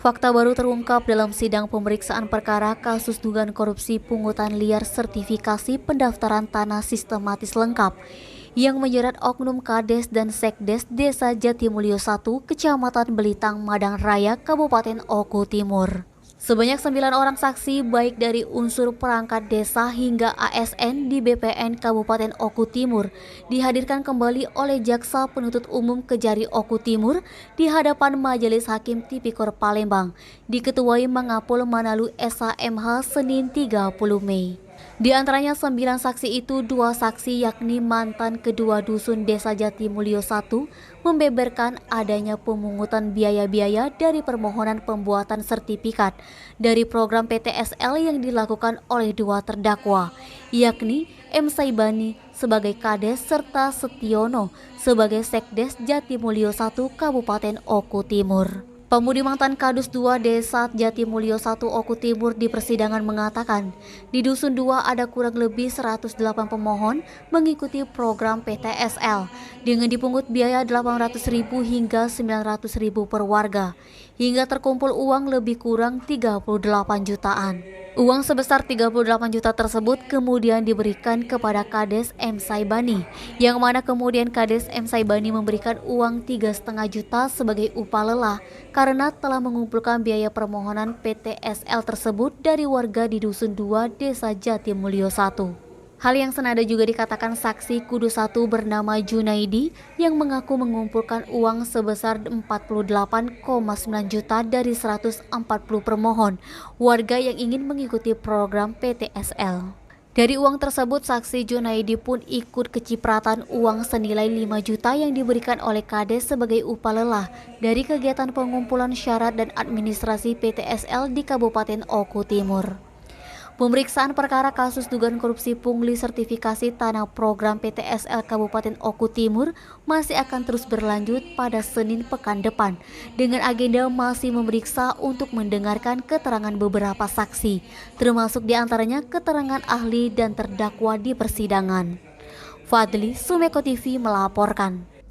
Fakta baru terungkap dalam sidang pemeriksaan perkara kasus dugaan korupsi pungutan liar sertifikasi pendaftaran tanah sistematis lengkap yang menjerat oknum Kades dan Sekdes Desa Jatimulyo 1, Kecamatan Belitang, Madang Raya, Kabupaten Oku Timur. Sebanyak 9 orang saksi baik dari unsur perangkat desa hingga ASN di BPN Kabupaten Oku Timur dihadirkan kembali oleh Jaksa Penuntut Umum Kejari Oku Timur di hadapan Majelis Hakim Tipikor Palembang, diketuai Mangapul Manalu SHMH Senin 30 Mei. Di antaranya 9 saksi itu, 2 saksi yakni mantan kedua dusun Desa Jatimulyo 1 membeberkan adanya pemungutan biaya-biaya dari permohonan pembuatan sertifikat dari program PTSL yang dilakukan oleh 2 terdakwa, yakni M. Saibani sebagai Kades serta Setiono sebagai Sekdes Jatimulyo 1 Kabupaten Oku Timur. Pemudi mantan Kadus 2 Desa Jatimulyo 1 Oku Timur di persidangan mengatakan, di Dusun 2 ada kurang lebih 108 pemohon mengikuti program PTSL dengan dipungut biaya 800.000 hingga 900.000 per warga, hingga terkumpul uang lebih kurang 38 jutaan. Uang sebesar 38 juta tersebut kemudian diberikan kepada Kades M. Saibani, yang mana kemudian Kades M. Saibani memberikan uang 3,5 juta sebagai upah lelah karena telah mengumpulkan biaya permohonan PTSL tersebut dari warga di Dusun 2 Desa Jatimulyo 1. Hal yang senada juga dikatakan saksi Kudus 1 bernama Junaidi yang mengaku mengumpulkan uang sebesar 48,9 juta dari 140 permohon warga yang ingin mengikuti program PTSL. Dari uang tersebut, saksi Junaidi pun ikut kecipratan uang senilai 5 juta yang diberikan oleh Kades sebagai upah lelah dari kegiatan pengumpulan syarat dan administrasi PTSL di Kabupaten Oku Timur. Pemeriksaan perkara kasus dugaan korupsi pungli sertifikasi tanah program PTSL Kabupaten Oku Timur masih akan terus berlanjut pada Senin pekan depan dengan agenda masih memeriksa untuk mendengarkan keterangan beberapa saksi, termasuk diantaranya keterangan ahli dan terdakwa di persidangan. Fadli, Sumeko TV melaporkan.